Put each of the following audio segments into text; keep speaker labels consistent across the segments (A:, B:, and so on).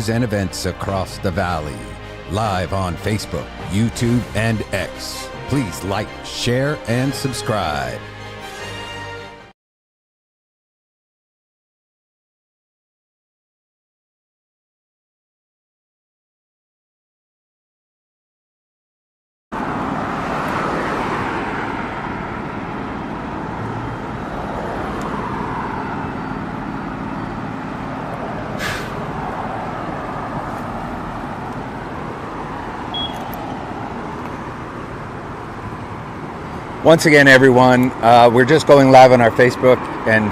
A: news and events across the valley. Live on Facebook, YouTube, and X. Please like, share, and subscribe. Once again, everyone, we're just going live on our Facebook and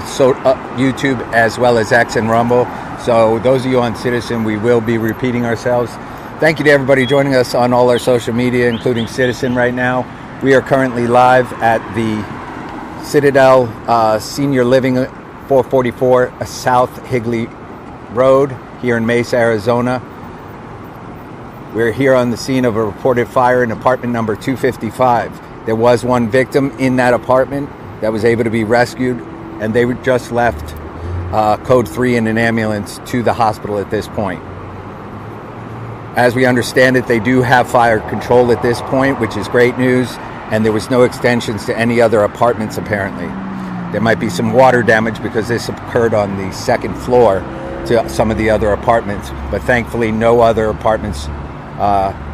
A: YouTube as well as X and Rumble. So those of you on Citizen, we will be repeating ourselves. Thank you to everybody joining us on all our social media, including Citizen right now. We are currently live at the Citadel Senior Living 444 South Higley Road here in Mesa, Arizona. We're here on the scene of a reported fire in apartment number 255. There was one victim in that apartment that was able to be rescued, and they just left code 3 in an ambulance to the hospital at this point. As we understand it, they do have fire control at this point, which is great news, and there was no extensions to any other apartments apparently. There might be some water damage because this occurred on the second floor to some of the other apartments, but thankfully no other apartments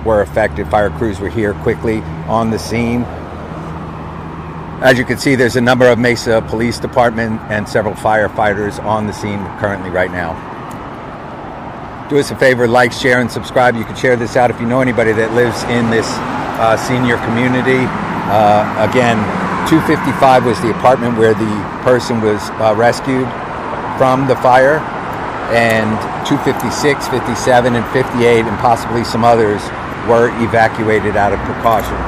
A: were affected. Fire crews were here quickly on the scene. As you can see, there's a number of Mesa Police Department and several firefighters on the scene currently right now. Do us a favor, like, share, and subscribe. You can share this out if you know anybody that lives in this senior community. Again, 255 was the apartment where the person was rescued from the fire, and 256, 57, and 58, and possibly some others were evacuated out of precaution.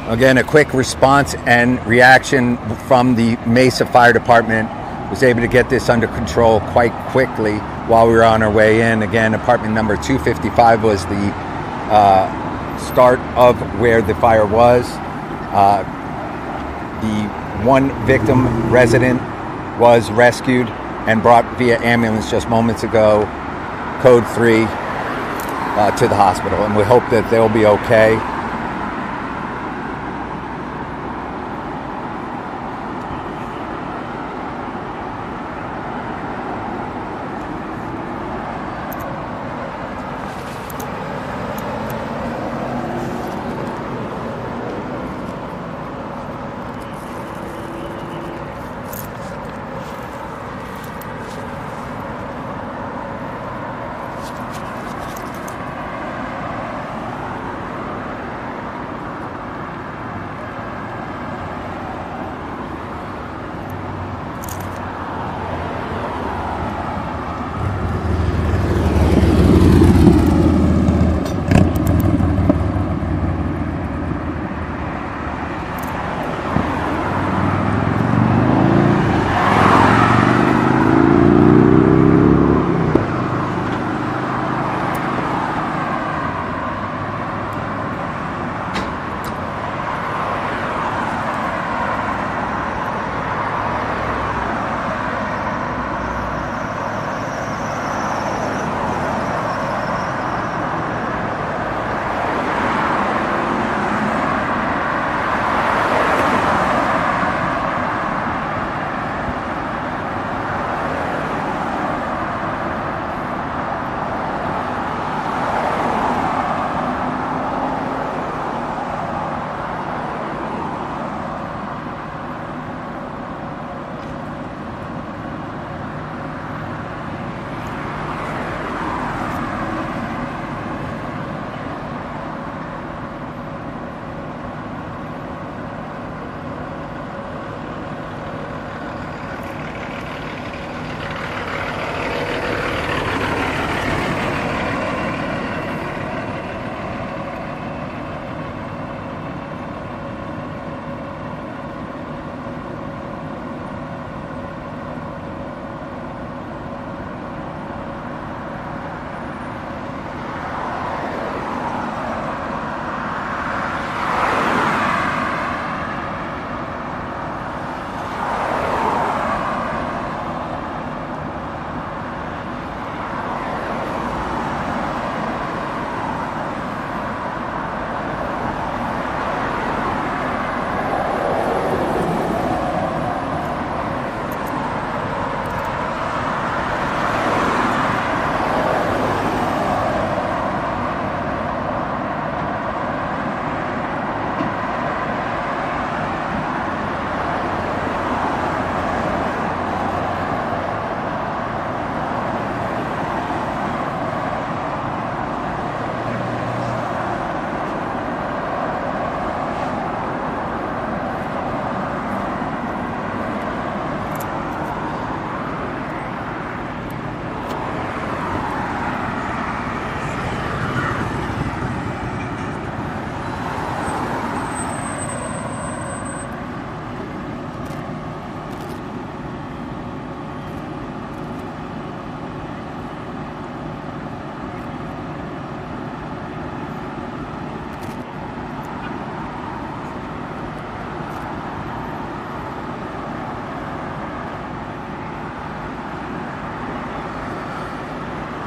A: Again, a quick response and reaction from the Mesa Fire Department was able to get this under control quite quickly while we were on our way in. Again, apartment number 255 was the start of where the fire was. The one victim resident was rescued and brought via ambulance just moments ago, code 3, to the hospital, and we hope that they'll be okay.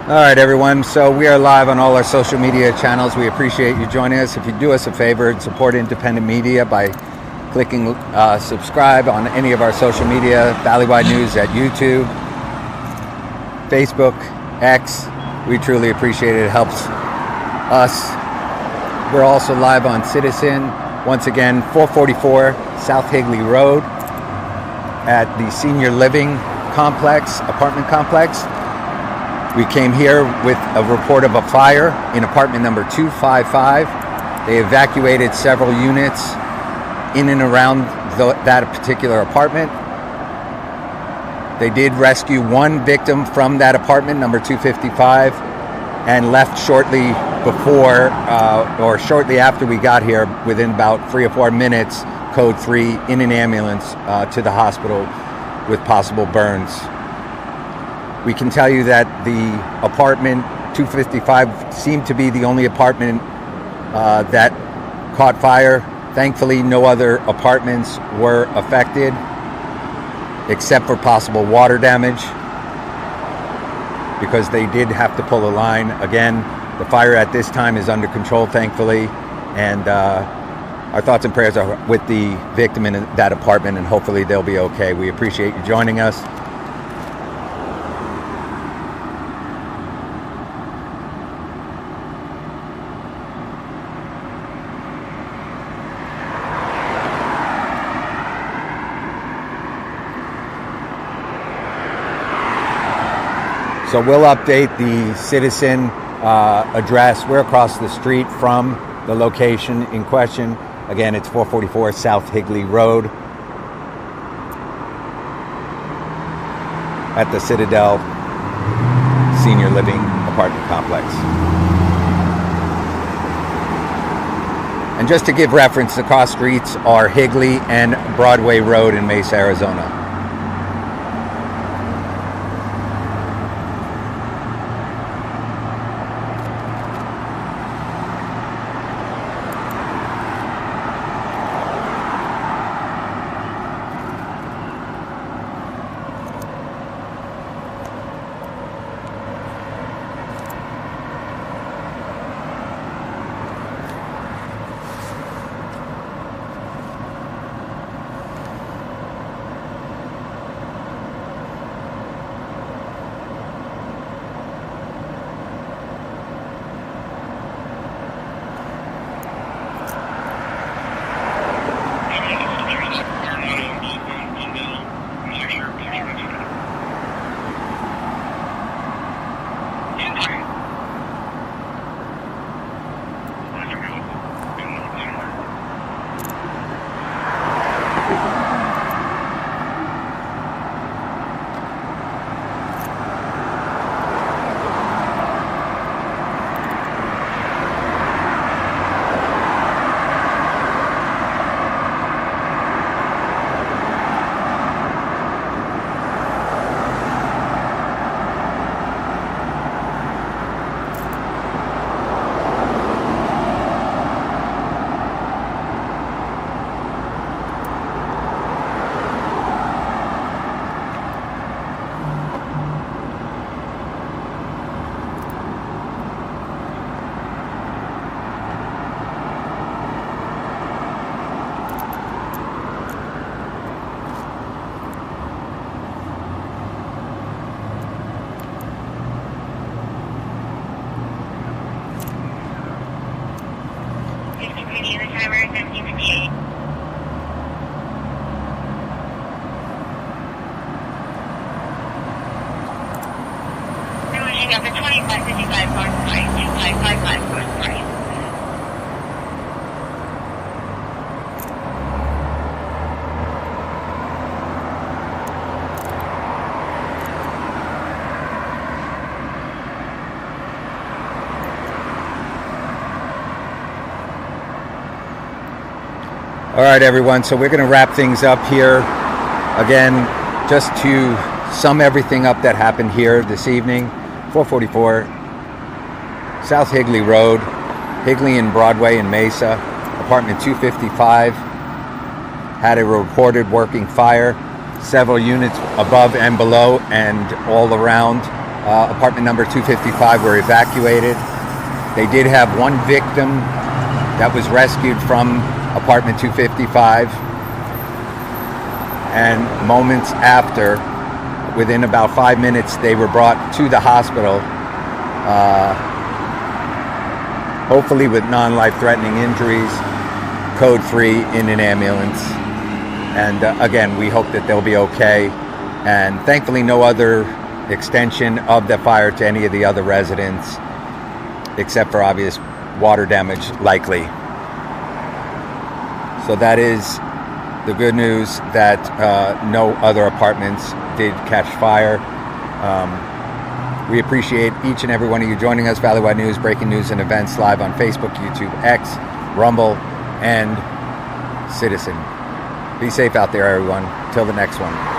A: All right, everyone. So we are live on all our social media channels. We appreciate you joining us. If you do us a favor and support independent media by clicking subscribe on any of our social media, Valleywide News at YouTube, Facebook, X, we truly appreciate it. It helps us. We're also live on Citizen. Once again, 444 South Higley Road at the Senior Living Complex, apartment complex. We came here with a report of a fire in apartment number 255. They evacuated several units in and around that particular apartment. They did rescue one victim from that apartment, number 255, and left shortly before or shortly after we got here, within about 3 or 4 minutes, code 3, in an ambulance to the hospital with possible burns. We can tell you that the apartment 255 seemed to be the only apartment that caught fire. Thankfully, no other apartments were affected except for possible water damage, because they did have to pull a line. Again, the fire at this time is under control, thankfully, and our thoughts and prayers are with the victim in that apartment, and hopefully they'll be okay. We appreciate you joining us. So we'll update the Citizen address. We're across the street from the location in question. Again, it's 444 South Higley Road at the Citadel Senior Living Apartment Complex. And just to give reference, the cross streets are Higley and Broadway Road in Mesa, Arizona. All right, everyone, so we're going to wrap things up here. Again, just to sum everything up that happened here this evening, 444 South Higley Road, Higley and Broadway in Mesa, apartment 255, had a reported working fire, several units above and below and all around apartment number 255 were evacuated. They did have one victim that was rescued from apartment 255, and moments after, within about 5 minutes, they were brought to the hospital, hopefully with non-life-threatening injuries, code 3 in an ambulance. And again, we hope that they'll be okay. And thankfully, no other extension of the fire to any of the other residents, except for obvious water damage likely. So that is the good news, that no other apartments did catch fire. We appreciate each and every one of you joining us. Valleywide News, breaking news and events live on Facebook, YouTube, X, Rumble, and Citizen. Be safe out there, everyone. Till the next one.